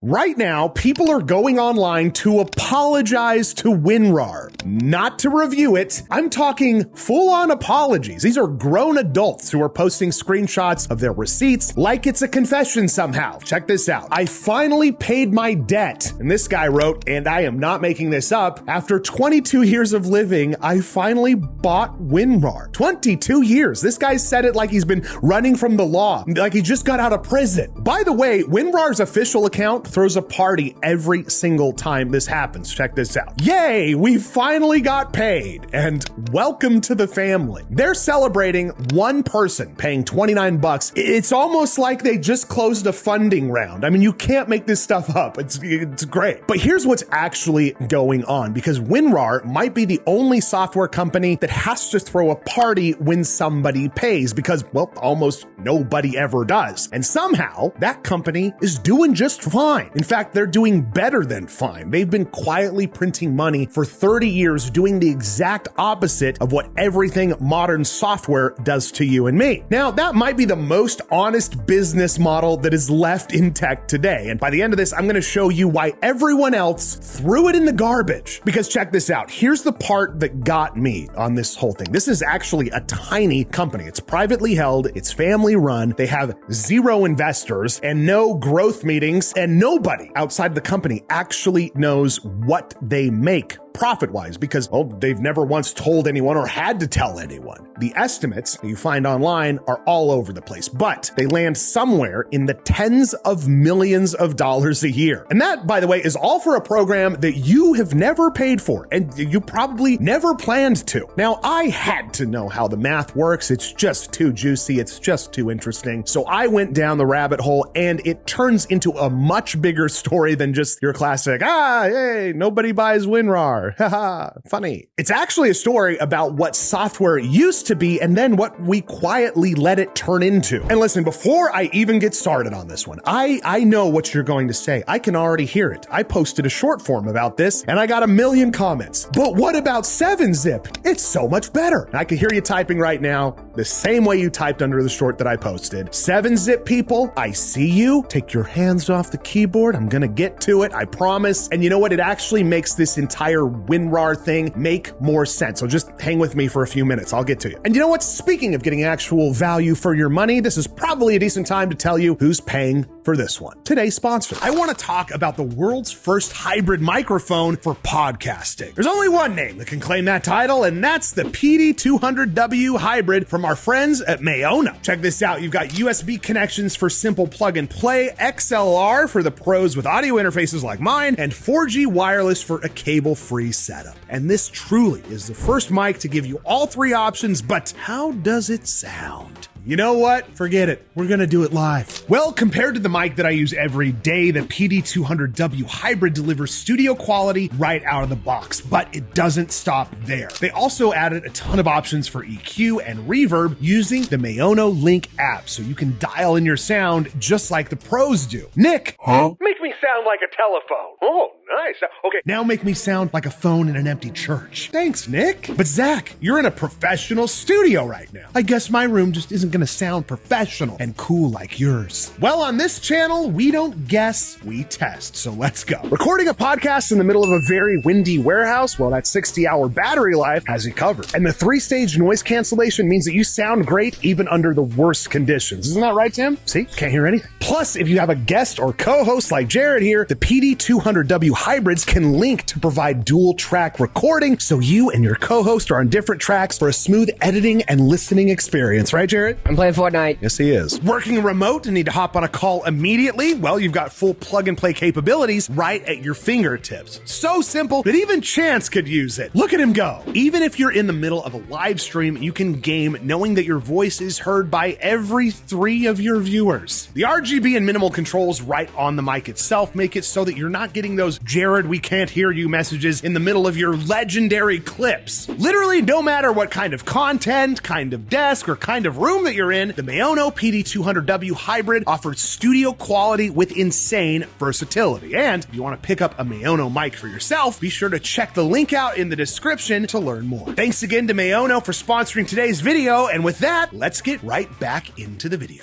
Right now, people are going online to apologize to WinRAR, not to review it. I'm talking full-on apologies. These are grown adults who are posting screenshots of their receipts like it's a confession somehow. Check this out. I finally paid my debt. And this guy wrote, and I am not making this up, after 22 years of living, I finally bought WinRAR. 22 years. This guy said it like he's been running from the law, like he just got out of prison. By the way, WinRAR's official account throws a party every single time this happens. Check this out. Yay, we finally got paid, and welcome to the family. They're celebrating one person paying 29 bucks. It's almost like they just closed a funding round. I mean, you can't make this stuff up. It's great. But here's what's actually going on, because WinRAR might be the only software company that has to throw a party when somebody pays, because, well, almost nobody ever does. And somehow that company is doing just fine. In fact, they're doing better than fine. They've been quietly printing money for 30 years, doing the exact opposite of what everything modern software does to you and me. Now, that might be the most honest business model that is left in tech today. And by the end of this, I'm going to show you why everyone else threw it in the garbage. Because check this out. Here's the part that got me on this whole thing. This is actually a tiny company. It's privately held. It's family run. They have 0 investors and no growth meetings, and nobody outside the company actually knows what they make profit-wise, because, well, they've never once told anyone or had to tell anyone. The estimates that you find online are all over the place, but they land somewhere in the tens of millions of dollars a year. And that, by the way, is all for a program that you have never paid for, and you probably never planned to. Now, I had to know how the math works. It's just too juicy. It's just too interesting. So I went down the rabbit hole, and it turns into a much bigger story than just your classic, hey, nobody buys WinRAR. Haha, funny. It's actually a story about what software used to be and then what we quietly let it turn into. And listen, before I even get started on this one, I know what you're going to say. I can already hear it. I posted a short form about this and I got 1 million comments. But what about 7-Zip? It's so much better. And I can hear you typing right now the same way you typed under the short that I posted. 7-Zip people, I see you. Take your hands off the keyboard. I'm gonna get to it, I promise. And you know what? It actually makes this entire WinRAR thing make more sense. So just hang with me for a few minutes. I'll get to you. And you know what? Speaking of getting actual value for your money, this is probably a decent time to tell you who's paying for this one. Today's sponsor. I want to talk about the world's first hybrid microphone for podcasting. There's only one name that can claim that title, and that's the PD200W Hybrid from our friends at Maono. Check this out. You've got USB connections for simple plug and play, XLR for the pros with audio interfaces like mine, and 4G wireless for a cable-free setup. And this truly is the first mic to give you all 3 options, but how does it sound? You know what? Forget it. We're gonna do it live. Well, compared to the mic that I use every day, the PD200W Hybrid delivers studio quality right out of the box, but it doesn't stop there. They also added a ton of options for EQ and reverb using the Maono Link app, so you can dial in your sound just like the pros do. Nick, make me sound like a telephone. Oh, nice. Okay, now make me sound like a phone in an empty church. Thanks, Nick. But Zack, you're in a professional studio right now. I guess my room just isn't gonna sound professional and cool like yours. Well, on this channel, we don't guess, we test. So let's go. Recording a podcast in the middle of a very windy warehouse, well, that 60-hour battery life has you covered. And the 3-stage noise cancellation means that you sound great even under the worst conditions. Isn't that right, Tim? See, can't hear anything. Plus, if you have a guest or co-host like Jared here, the PD200W Hybrids can link to provide dual track recording, so you and your co-host are on different tracks for a smooth editing and listening experience, right, Jared? I'm playing Fortnite. Yes, he is. Working remote and need to hop on a call immediately? Well, you've got full plug and play capabilities right at your fingertips. So simple that even Chance could use it. Look at him go. Even if you're in the middle of a live stream, you can game knowing that your voice is heard by every 3 of your viewers. The RGB and minimal controls right on the mic itself make it so that you're not getting those Jared, we can't hear you messages in the middle of your legendary clips. Literally, no matter what kind of content, kind of desk, or kind of room that you're in, the Maono PD200W Hybrid offers studio quality with insane versatility. And if you want to pick up a Maono mic for yourself, be sure to check the link out in the description to learn more. Thanks again to Maono for sponsoring today's video, and with that, let's get right back into the video.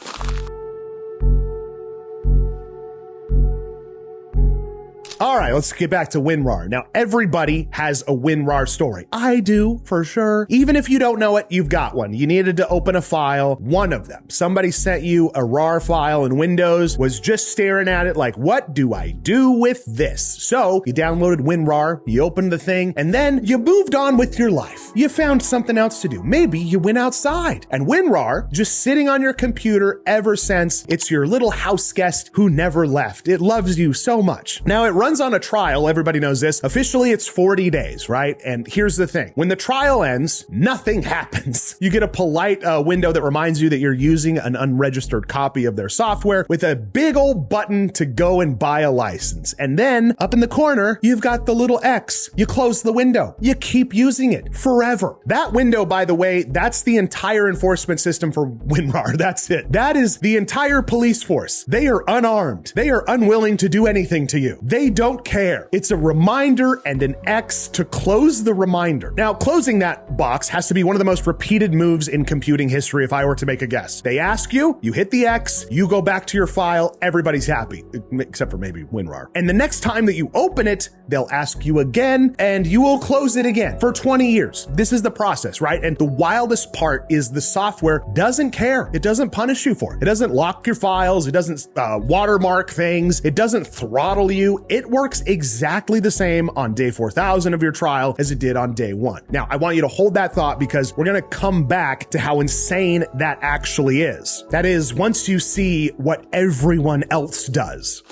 All right, let's get back to WinRAR. Now, everybody has a WinRAR story. I do, for sure. Even if you don't know it, you've got one. You needed to open a file, one of them. Somebody sent you a RAR file in Windows, was just staring at it like, what do I do with this? So you downloaded WinRAR, you opened the thing, and then you moved on with your life. You found something else to do. Maybe you went outside. And WinRAR, just sitting on your computer ever since, it's your little house guest who never left. It loves you so much. Now, it runs on a trial. Everybody knows this. Officially, it's 40 days, right? And here's the thing. When the trial ends, nothing happens. You get a polite window that reminds you that you're using an unregistered copy of their software with a big old button to go and buy a license. And then up in the corner, you've got the little X. You close the window. You keep using it forever. That window, by the way, that's the entire enforcement system for WinRAR. That's it. That is the entire police force. They are unarmed. They are unwilling to do anything to you. They don't care. It's a reminder and an X to close the reminder. Now, closing that box has to be one of the most repeated moves in computing history if I were to make a guess. They ask you, you hit the X, you go back to your file, everybody's happy, except for maybe WinRAR. And the next time that you open it, they'll ask you again, and you will close it again for 20 years. This is the process, right? And the wildest part is the software doesn't care. It doesn't punish you for it. It doesn't lock your files. It doesn't watermark things. It doesn't throttle you. It works exactly the same on day 4,000 of your trial as it did on day 1. Now, I want you to hold that thought because we're going to come back to how insane that actually is. That is, once you see what everyone else does.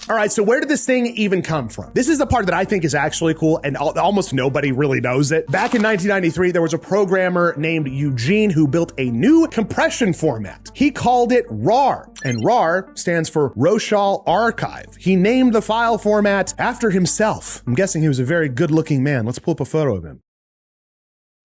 All right, so where did this thing even come from? This is the part that I think is actually cool, and almost nobody really knows it. Back in 1993, there was a programmer named Eugene who built a new compression format. He called it RAR, and RAR stands for Rochal Archive. He named the file format after himself. I'm guessing he was a very good-looking man. Let's pull up a photo of him.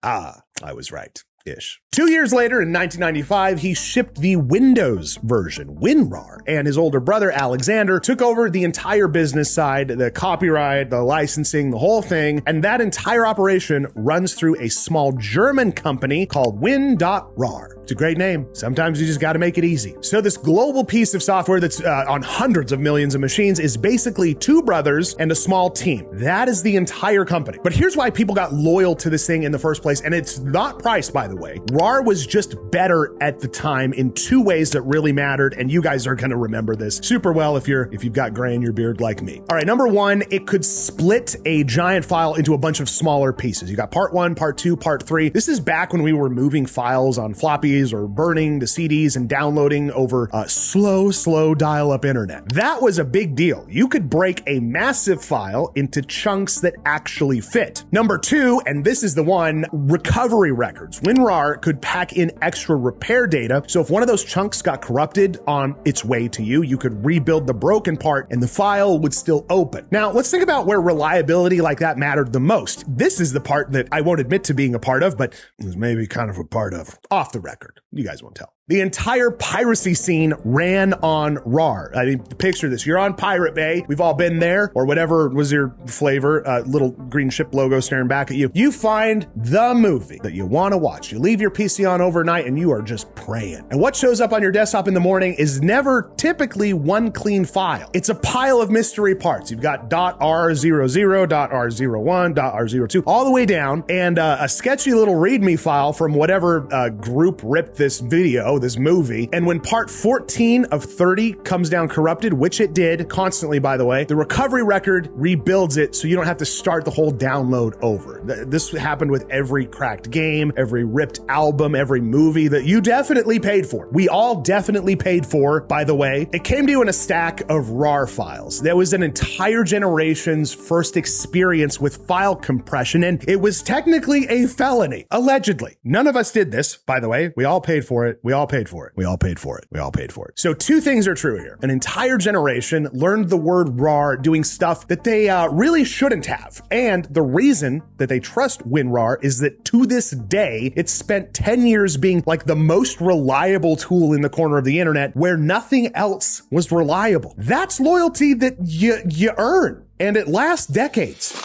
Ah, I was right. Ish. 2 years later, in 1995, he shipped the Windows version, WinRAR, and his older brother, Alexander, took over the entire business side, the copyright, the licensing, the whole thing, and that entire operation runs through a small German company called Win.rar. It's a great name. Sometimes you just got to make it easy. So this global piece of software that's on hundreds of millions of machines is basically two brothers and a small team. That is the entire company. But here's why people got loyal to this thing in the first place, and it's not price, by the way. RAR was just better at the time in two ways that really mattered, and you guys are going to remember this super well if you've got gray in your beard like me. All right, number one, it could split a giant file into a bunch of smaller pieces. You got part 1, part 2, part 3. This is back when we were moving files on floppies or burning the CDs and downloading over slow dial-up internet. That was a big deal. You could break a massive file into chunks that actually fit. Number 2, and this is the one, recovery records. WinRAR could pack in extra repair data, so if one of those chunks got corrupted on its way to you, you could rebuild the broken part and the file would still open. Now, let's think about where reliability like that mattered the most. This is the part that I won't admit to being a part of, but was maybe kind of a part of. Off the record. You guys won't tell. The entire piracy scene ran on RAR. I mean, picture this. You're on Pirate Bay. We've all been there, or whatever was your flavor, little green ship logo staring back at you. You find the movie that you want to watch. You leave your PC on overnight and you are just praying. And what shows up on your desktop in the morning is never typically one clean file. It's a pile of mystery parts. You've got .r00, .r01, .r02, all the way down, and a sketchy little README file from whatever group ripped this video, this movie. And when part 14 of 30 comes down corrupted, which it did constantly, by the way, the recovery record rebuilds it so you don't have to start the whole download over. This happened with every cracked game, every ripped album, every movie that you definitely paid for. We all definitely paid for, by the way. It came to you in a stack of RAR files. That was an entire generation's first experience with file compression, and it was technically a felony, allegedly. None of us did this, by the way. We all paid for it. We all paid for it. We all paid for it. We all paid for it. So two things are true here. An entire generation learned the word RAR doing stuff that they really shouldn't have. And the reason that they trust WinRAR is that to this day, it's spent 10 years being like the most reliable tool in the corner of the internet where nothing else was reliable. That's loyalty that you earn, and it lasts decades.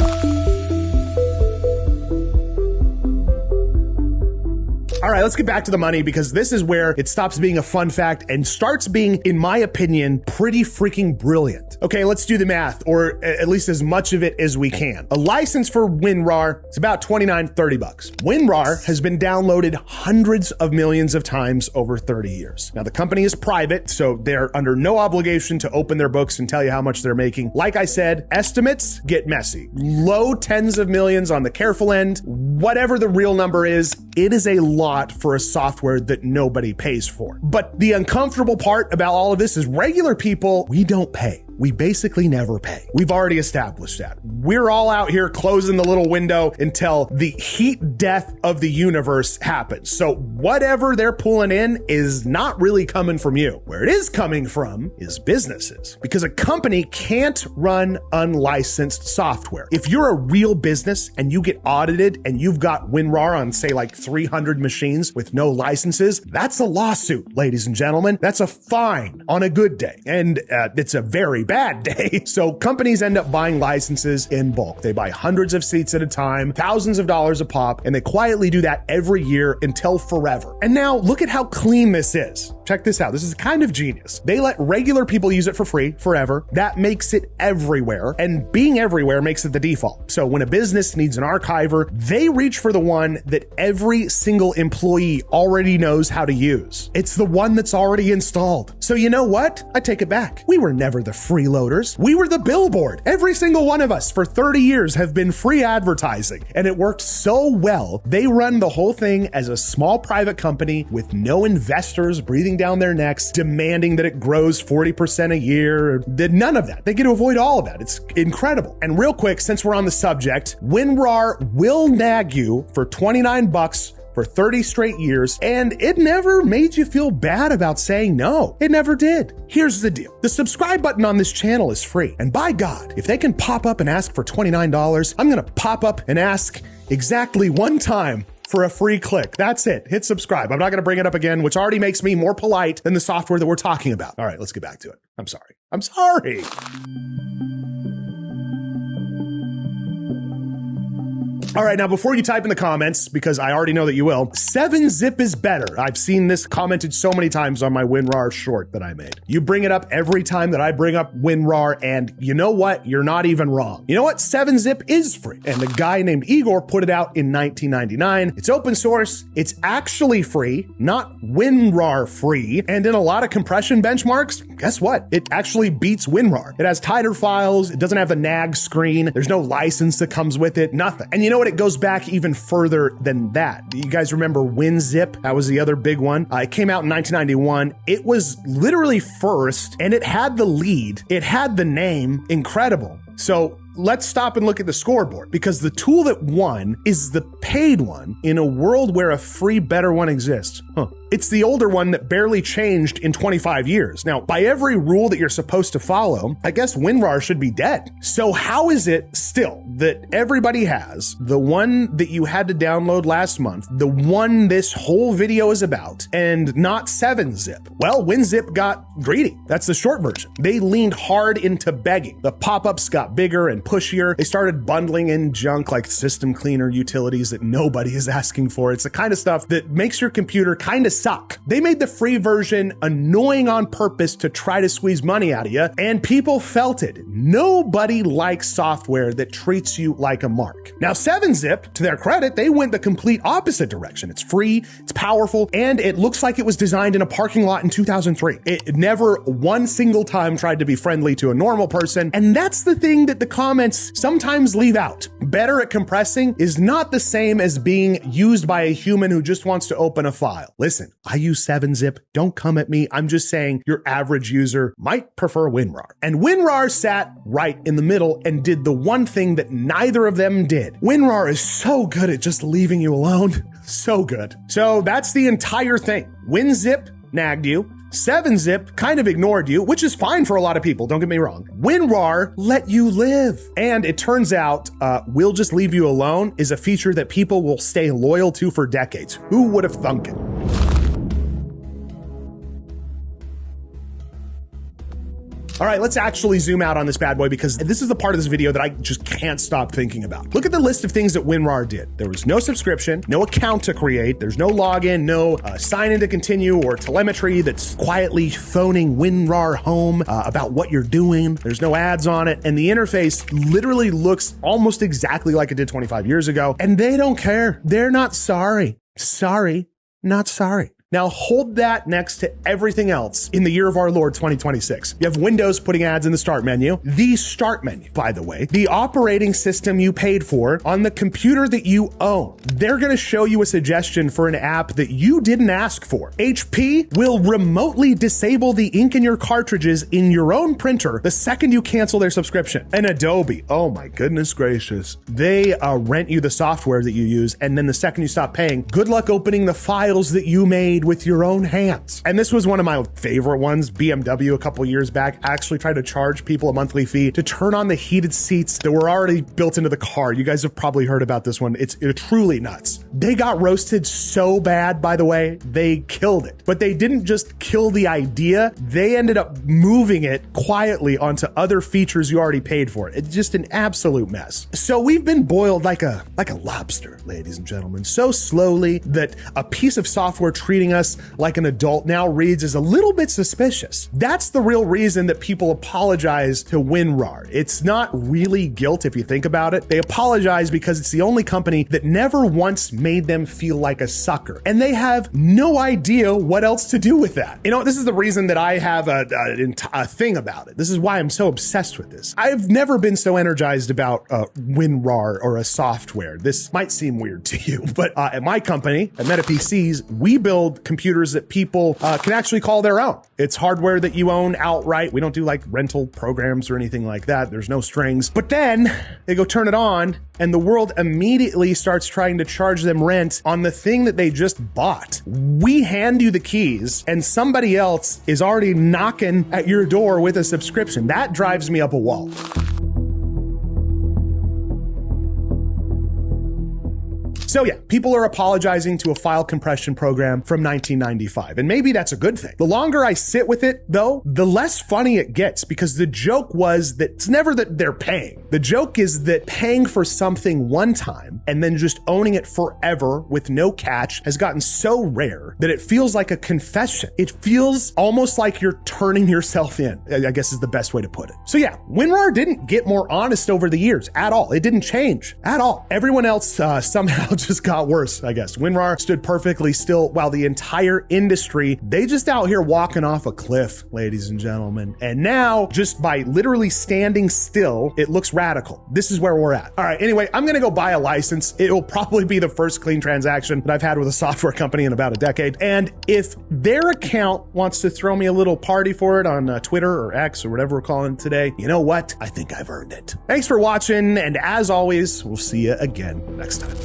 All right, let's get back to the money because this is where it stops being a fun fact and starts being, in my opinion, pretty freaking brilliant. Okay, let's do the math, or at least as much of it as we can. A license for WinRAR is about $29, $30. WinRAR has been downloaded hundreds of millions of times over 30 years. Now, the company is private, so they're under no obligation to open their books and tell you how much they're making. Like I said, estimates get messy. Low tens of millions on the careful end. Whatever the real number is, it is a lot for a software that nobody pays for. But the uncomfortable part about all of this is regular people, we don't pay. We basically never pay. We've already established that. We're all out here closing the little window until the heat death of the universe happens. So whatever they're pulling in is not really coming from you. Where it is coming from is businesses, because a company can't run unlicensed software. If you're a real business and you get audited and you've got WinRAR on, say, like 300 machines with no licenses, that's a lawsuit, ladies and gentlemen. That's a fine on a good day. And it's a very bad day. So companies end up buying licenses in bulk. They buy hundreds of seats at a time, thousands of dollars a pop, and they quietly do that every year until forever. And now look at how clean this is. Check this out. This is kind of genius. They let regular people use it for free forever. That makes it everywhere. And being everywhere makes it the default. So when a business needs an archiver, they reach for the one that every single employee already knows how to use. It's the one that's already installed. So you know what? I take it back. We were never the freeloaders. We were the billboard. Every single one of us for 30 years have been free advertising, and it worked so well. They run the whole thing as a small private company with no investors breathing down their necks, demanding that it grows 40% a year. None of that. They get to avoid all of that. It's incredible. And real quick, since we're on the subject, WinRAR will nag you for $29 for 30 straight years, and it never made you feel bad about saying no. It never did. Here's the deal. The subscribe button on this channel is free. And by God, if they can pop up and ask for $29, I'm gonna pop up and ask exactly one time for a free click. That's it. Hit subscribe. I'm not gonna bring it up again, which already makes me more polite than the software that we're talking about. All right, let's get back to it. I'm sorry. I'm sorry. All right, now before you type in the comments, because I already know that you will, 7-zip is better. I've seen this commented so many times on my WinRAR short that I made. You bring it up every time that I bring up WinRAR, and you know what? You're not even wrong. You know what? 7-zip is free, and a guy named Igor put it out in 1999. It's open source. It's actually free, not WinRAR free, and in a lot of compression benchmarks, guess what? It actually beats WinRAR. It has tighter files. It doesn't have the nag screen. There's no license that comes with it, nothing. And you know what? It goes back even further than that. You guys remember WinZip? That was the other big one. It came out in 1991. It was literally first, and it had the lead. It had the name. Incredible. So let's stop and look at the scoreboard, because the tool that won is the paid one in a world where a free, better one exists. It's the older one that barely changed in 25 years. Now, by every rule that you're supposed to follow, I guess WinRAR should be dead. So how is it still that everybody has the one that you had to download last month, the one this whole video is about, and not 7-zip? Well, WinZip got greedy. That's the short version. They leaned hard into begging. The pop-ups got bigger and pushier. They started bundling in junk like system cleaner utilities that nobody is asking for. It's the kind of stuff that makes your computer kind of suck. They made the free version annoying on purpose to try to squeeze money out of you, and people felt it. Nobody likes software that treats you like a mark. Now, 7-zip, to their credit, they went the complete opposite direction. It's free, it's powerful, and it looks like it was designed in a parking lot in 2003. It never one single time tried to be friendly to a normal person, and that's the thing that the comments sometimes leave out. Better at compressing is not the same as being used by a human who just wants to open a file. Listen, I use 7-zip. Don't come at me. I'm just saying your average user might prefer WinRAR. And WinRAR sat right in the middle and did the one thing that neither of them did. WinRAR is so good at just leaving you alone. So good. So that's the entire thing. WinZip nagged you. 7-zip kind of ignored you, which is fine for a lot of people, don't get me wrong. WinRAR let you live. And it turns out, we'll just leave you alone is a feature that people will stay loyal to for decades. Who would have thunk it? All right, let's actually zoom out on this bad boy because this is the part of this video that I just can't stop thinking about. Look at the list of things that WinRAR did. There was no subscription, no account to create, there's no login, no sign in to continue or telemetry that's quietly phoning WinRAR home about what you're doing. There's no ads on it, and the interface literally looks almost exactly like it did 25 years ago, and they don't care. They're not sorry. Sorry, not sorry. Now hold that next to everything else in the year of our Lord 2026. You have Windows putting ads in the start menu. The start menu, by the way, the operating system you paid for on the computer that you own. They're gonna show you a suggestion for an app that you didn't ask for. HP will remotely disable the ink in your cartridges in your own printer the second you cancel their subscription. And Adobe, oh my goodness gracious, they rent you the software that you use, and then the second you stop paying, good luck opening the files that you made with your own hands. And this was one of my favorite ones. BMW a couple years back actually tried to charge people a monthly fee to turn on the heated seats that were already built into the car. You guys have probably heard about this one. It's truly nuts. They got roasted so bad, by the way, they killed it. But they didn't just kill the idea, they ended up moving it quietly onto other features you already paid for. It's just an absolute mess. So we've been boiled like a lobster, ladies and gentlemen, so slowly that a piece of software treating us like an adult now reads as a little bit suspicious. That's the real reason that people apologize to WinRAR. It's not really guilt if you think about it. They apologize because it's the only company that never once made them feel like a sucker. And they have no idea what else to do with that. You know, this is the reason that I have a thing about it. This is why I'm so obsessed with this. I've never been so energized about WinRAR or a software. This might seem weird to you, but at my company, at Meta PCs, we build computers that people can actually call their own. It's hardware that you own outright. We don't do like rental programs or anything like that. There's no strings. But then they go turn it on and the world immediately starts trying to charge them rent on the thing that they just bought. We hand you the keys and somebody else is already knocking at your door with a subscription. That drives me up a wall. So yeah, people are apologizing to a file compression program from 1995, and maybe that's a good thing. The longer I sit with it, though, the less funny it gets, because the joke was that it's never that they're paying. The joke is that paying for something one time and then just owning it forever with no catch has gotten so rare that it feels like a confession. It feels almost like you're turning yourself in, I guess is the best way to put it. So yeah, WinRAR didn't get more honest over the years at all. It didn't change at all. Everyone else somehow just got worse, I guess. WinRAR stood perfectly still while the entire industry, they just out here walking off a cliff, ladies and gentlemen. And now, just by literally standing still, it looks radical. This is where we're at. All right, anyway, I'm gonna go buy a license. It will probably be the first clean transaction that I've had with a software company in about a decade. And if their account wants to throw me a little party for it on Twitter or X or whatever we're calling it today, you know what? I think I've earned it. Thanks for watching, and as always, we'll see you again next time.